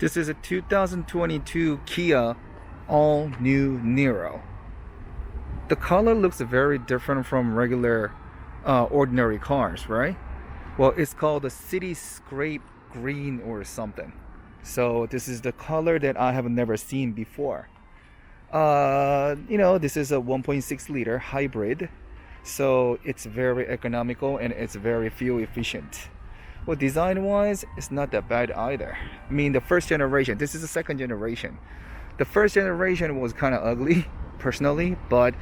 This is a 2022 Kia all new Niro. The color looks very different from regular ordinary cars, right? Well, it's called the City Scrape Green or something. So this is the color that I have never seen before. This is a 1.6 liter hybrid, so it's very economical and it's very fuel efficient. Well, design wise, it's not that bad either. I mean, the first generation, this is the second generation. The first generation was kind of ugly personally, but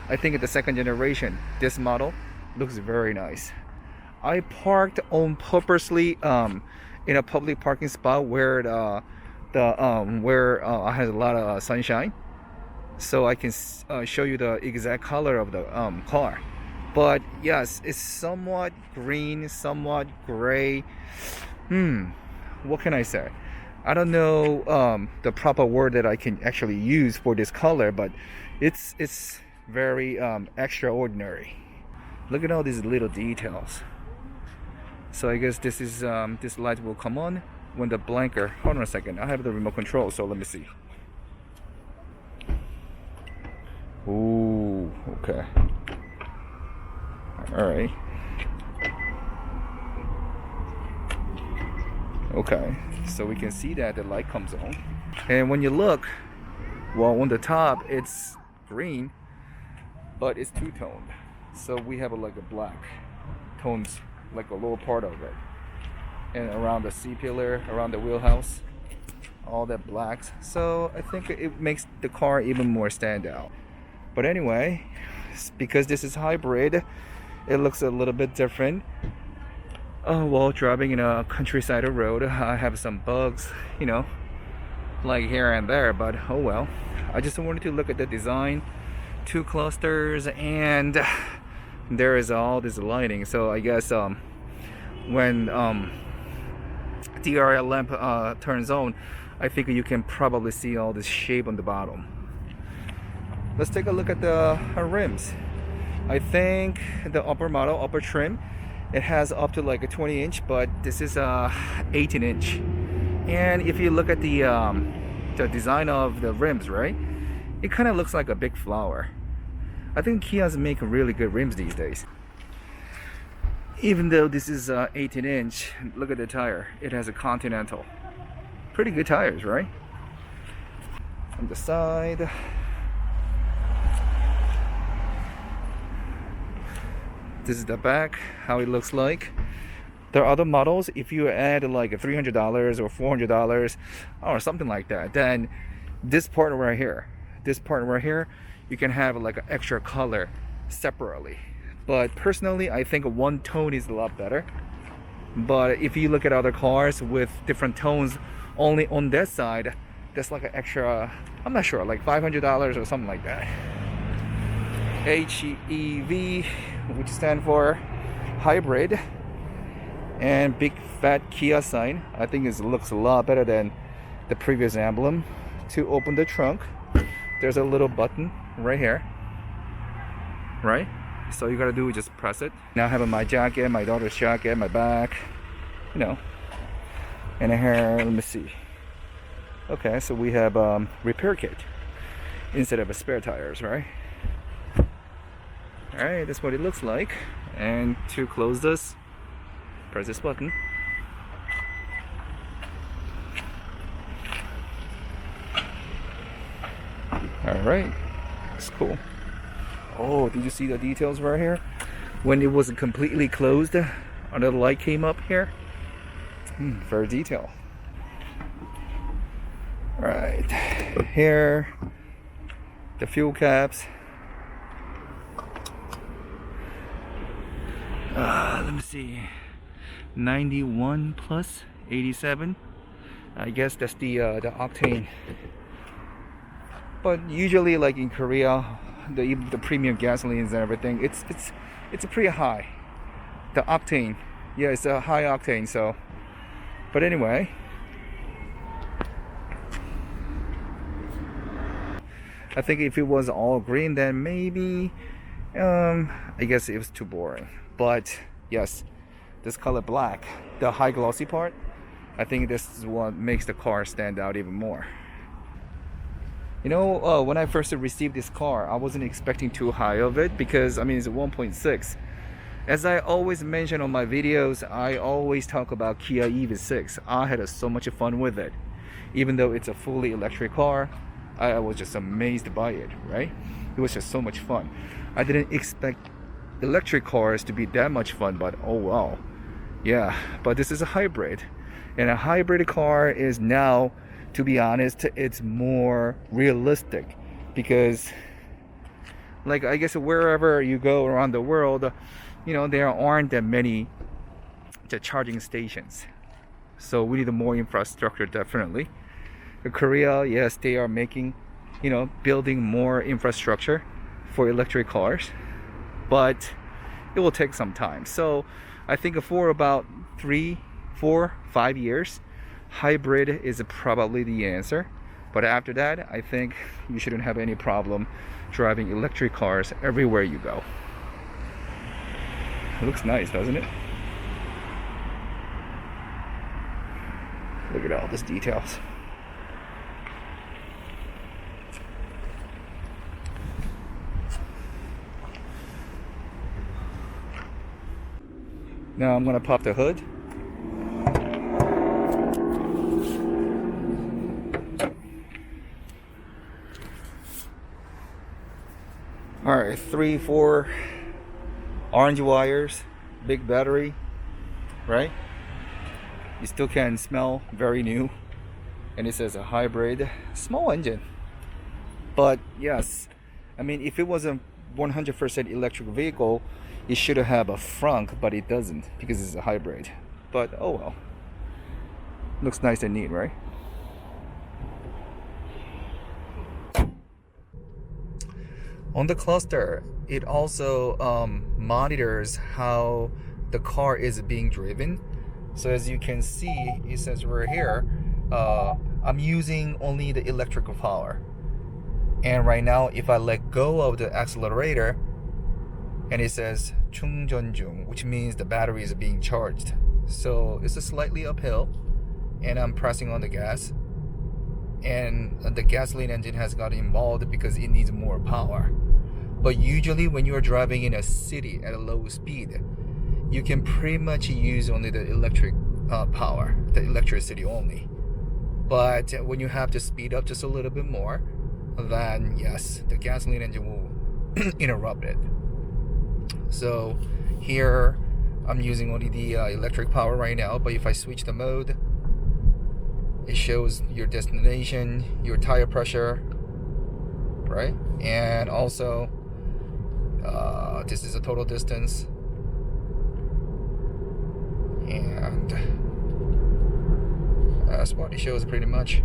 I think the second generation, this model looks very nice. I parked on purposely in a public parking spot where I had a lot of sunshine, so I can show you the exact color of the car. But yes, it's somewhat green, somewhat gray. What can I say? I don't know the proper word that I can actually use for this color, but it's very extraordinary. Look at all these little details. So I guess this is this light will come on when the blinker. Hold on a second. I have the remote control, so let me see. Ooh, okay. All right. Okay, so we can see that the light comes on, and when you look, well, on the top it's green, but it's two-toned. So we have like a black tones, like a lower part of it, and around the C-pillar, around the wheelhouse, all that blacks. So I think it makes the car even more stand out. But anyway, because this is hybrid, it looks a little bit different. While driving in a countryside road, I have some bugs, like here and there, but oh well. I just wanted to look at the design, two clusters, and there is all this lighting. So I guess when DRL lamp turns on, I think you can probably see all this shape on the bottom. Let's take a look at the rims. I think the upper model, upper trim, it has up to like a 20-inch, but this is a 18-inch. And if you look at the design of the rims, right, it kind of looks like a big flower. I think Kias make really good rims these days. Even though this is 18-inch, look at the tire. It has a Continental. Pretty good tires, right? On the side. This is the back, how it looks like. There are other models, if you add like $300 or $400 or something like that, then this part right here, you can have like an extra color separately. But personally, I think one tone is a lot better. But if you look at other cars with different tones only on that side, that's like an extra, I'm not sure, like $500 or something like that. HEV, which stands for hybrid, and big fat Kia sign. I think it looks a lot better than the previous emblem. To open the trunk, there's a little button right here, right? So you gotta do is just press it. Now I have my jacket, my daughter's jacket, my bag, and here, let me see. Okay, so we have repair kit instead of a spare tires, right? Alright, that's what it looks like. And to close this, press this button. Alright, it's cool. Oh, did you see the details right here? When it was completely closed, another light came up here. Very detailed. Alright, here, the fuel caps. Let me see, 91 plus 87. I guess that's the octane. But usually, like in Korea, the premium gasolines and everything, it's a pretty high. The octane, yeah, it's a high octane. So, but anyway, I think if it was all green, then maybe I guess it was too boring. But yes, this color black, the high glossy part, I think this is what makes the car stand out even more. You know, when I first received this car, I wasn't expecting too high of it because I mean it's a 1.6. As I always mention on my videos, I always talk about Kia EV6. I had so much fun with it. Even though it's a fully electric car, I was just amazed by it, right? It was just so much fun. I didn't expect electric cars to be that much fun, but oh well. Yeah, but this is a hybrid. And a hybrid car is now, to be honest, it's more realistic because, like, I guess wherever you go around the world, you know, there aren't that many charging stations. So we need more infrastructure, definitely. In Korea, yes, they are making, you know, building more infrastructure for electric cars, but it will take some time. So I think for about 3, 4, 5 years, hybrid is probably the answer. But after that, I think you shouldn't have any problem driving electric cars everywhere you go. It looks nice, doesn't it? Look at all these details. Now I'm gonna pop the hood. All right, 3, 4 orange wires, big battery, right? You still can smell very new, and it says a hybrid, small engine. But yes, I mean, if it was a 100% electric vehicle, it should have a frunk, but it doesn't because it's a hybrid. But oh well, looks nice and neat, right? On the cluster, it also monitors how the car is being driven. So as you can see, it says right here, I'm using only the electrical power. And right now, if I let go of the accelerator, and it says 충전 중, which means the battery is being charged. So it's a slightly uphill, and I'm pressing on the gas. And the gasoline engine has got involved because it needs more power. But usually when you're driving in a city at a low speed, you can pretty much use only the electric power, the electricity only. But when you have to speed up just a little bit more, then yes, the gasoline engine will interrupt it. So here I'm using only the electric power right now, but if I switch the mode, it shows your destination, your tire pressure, right? And also this is a total distance, and that's what it shows pretty much.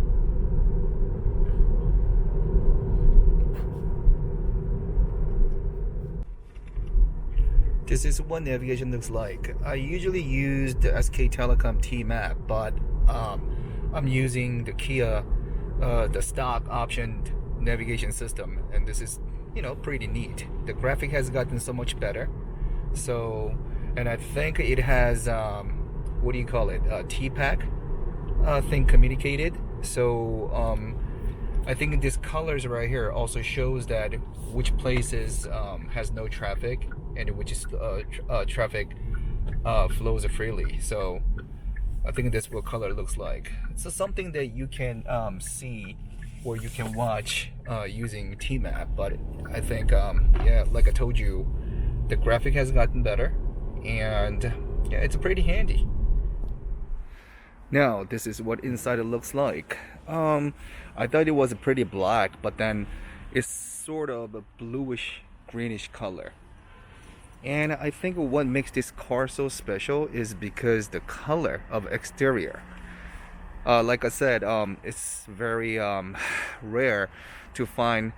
This is what navigation looks like. I usually use the SK Telecom T-Map, but I'm using the Kia, the stock optioned navigation system, and this is, you know, pretty neat. The graphic has gotten so much better. So, and I think it has what do you call it? T-Pack thing communicated. So I think this colors right here also shows that which places has no traffic and which is traffic flows freely. So I think that's what color looks like. So something that you can see or you can watch using T-Map. But I think yeah, like I told you, the graphic has gotten better, and yeah, it's pretty handy. Now this is what inside it looks like. I thought it was pretty black, but then it's sort of a bluish greenish color. And I think what makes this car so special is because the color of exterior. Like I said, it's very rare to find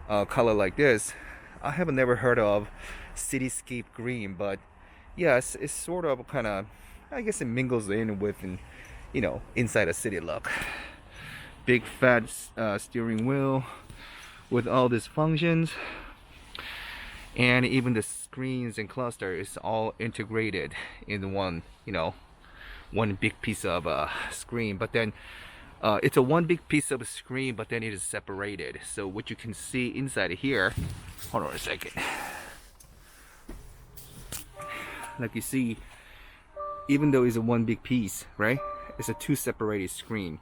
a color like this. I have never heard of cityscape green, but yes, it's sort of kind of, I guess it mingles in with, you know, inside a city look. Big fat steering wheel with all these functions, and even the screens and cluster is all integrated in one, you know, one big piece of screen, but then it's a one big piece of screen, but then it is separated. So what you can see inside here, hold on a second. Like you see, even though it's a one big piece, right? It's a two separated screen.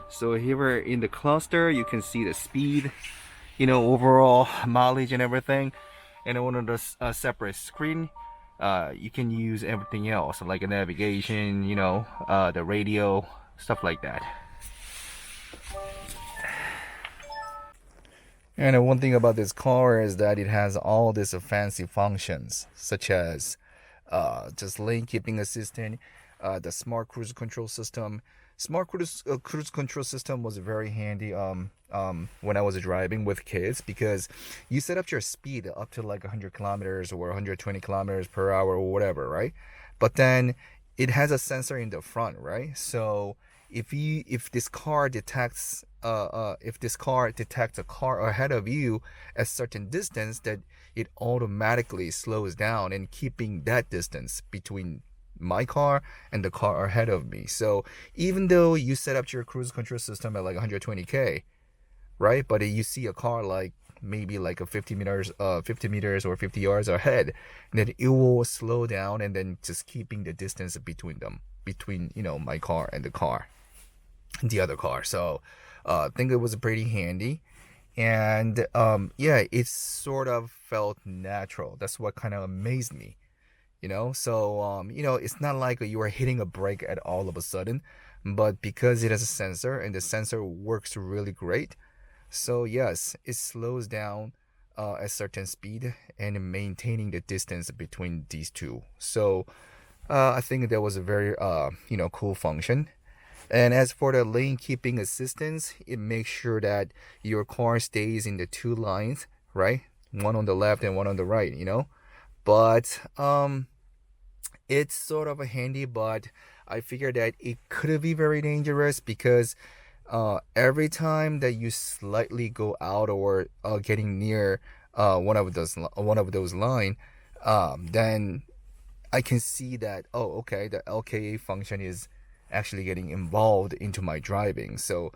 So here in the cluster, you can see the speed, you know, overall mileage and everything. And on the separate screen, you can use everything else, like a navigation, you know, the radio, stuff like that. And one thing about this car is that it has all these fancy functions, such as just lane keeping assistant, the smart cruise control system. Smart cruise control system was very handy when I was driving with kids, because you set up your speed up to like 100 kilometers or 120 kilometers per hour or whatever, right? But then it has a sensor in the front, right? So if this car detects a car ahead of you at certain distance, that it automatically slows down and keeping that distance between my car and the car ahead of me. So even though you set up your cruise control system at like 120k, right? But you see a car like maybe like a 50 meters or 50 yards ahead, then it will slow down, and then just keeping the distance between them, between, you know, my car and the other car. So I think it was pretty handy. And yeah, it sort of felt natural. That's what kind of amazed me, you know. So you know, it's not like you are hitting a brake at all of a sudden, but because it has a sensor and the sensor works really great, so yes, it slows down at a certain speed and maintaining the distance between these two. So I think that was a very you know, cool function. And as for the lane keeping assistance, it makes sure that your car stays in the two lines, right? One on the left and one on the right, you know. But it's sort of a handy, but I figured that it could be very dangerous, because every time that you slightly go out or getting near one of those line, then I can see that, oh, okay, the LKA function is actually getting involved into my driving. So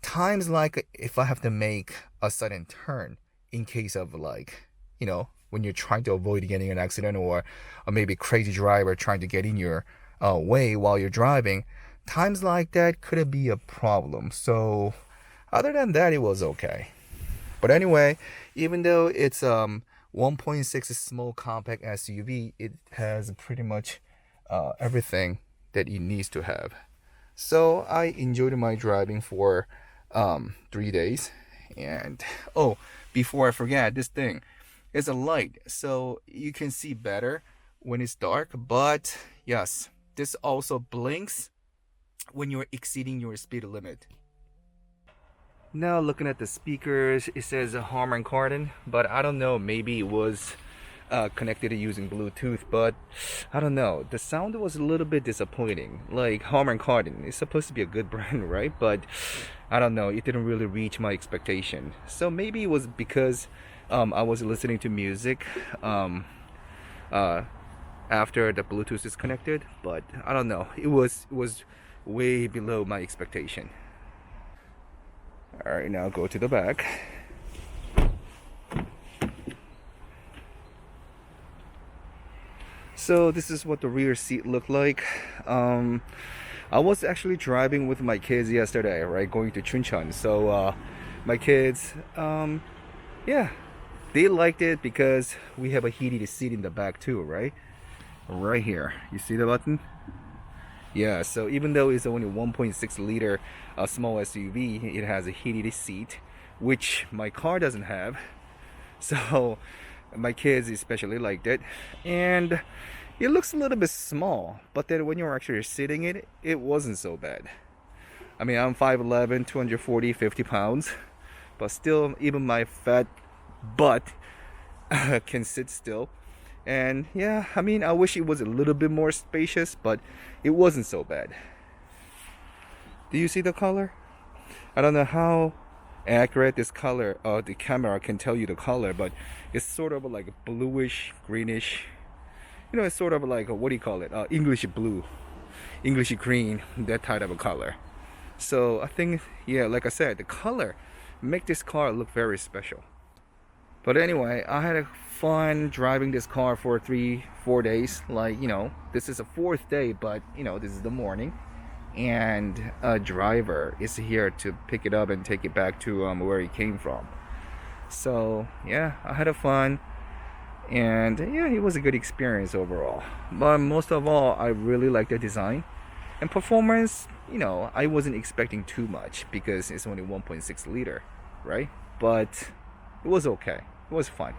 times like if I have to make a sudden turn, in case of like, you know, when you're trying to avoid getting an accident, or maybe crazy driver trying to get in your way while you're driving, times like that could be a problem. So other than that, it was okay. But anyway, even though it's 1.6 small compact SUV, it has pretty much everything that it needs to have. So I enjoyed my driving for 3 days. And oh, before I forget, this thing is a light, so you can see better when it's dark. But yes, this also blinks when you're exceeding your speed limit. Now looking at the speakers, it says Harman Kardon, but I don't know, maybe it was connected to using Bluetooth, but I don't know, the sound was a little bit disappointing. Like Harman Kardon is supposed to be a good brand, right? But I don't know, it didn't really reach my expectation. So maybe it was because I was listening to music after the Bluetooth is connected, but I don't know, it was way below my expectation. All right, now go to the back. So this is what the rear seat looked like. I was actually driving with my kids yesterday, right, going to Chuncheon. So my kids, yeah, they liked it because we have a heated seat in the back too, right? Right here, you see the button? Yeah, so even though it's only 1.6 liter small SUV, it has a heated seat, which my car doesn't have. So my kids especially liked it. And it looks a little bit small, but then when you're actually sitting in it, it wasn't so bad. I mean, I'm 5'11", 240, 50 pounds, but still, even my fat butt can sit still. And yeah, I mean, I wish it was a little bit more spacious, but it wasn't so bad. Do you see the color? I don't know how accurate this color, the camera can tell you the color, but it's sort of like bluish, greenish. You know, it's sort of like, what do you call it? English blue. English green, that type of a color. So I think, yeah, like I said, the color make this car look very special. But anyway, I had a fun driving this car for 3-4 days. Like, this is a fourth day, but this is the morning, and a driver is here to pick it up and take it back to where he came from. So yeah, I had a fun, and yeah, it was a good experience overall. But most of all, I really like the design and performance. I wasn't expecting too much because it's only 1.6 liter, right? But it was okay. It was fun.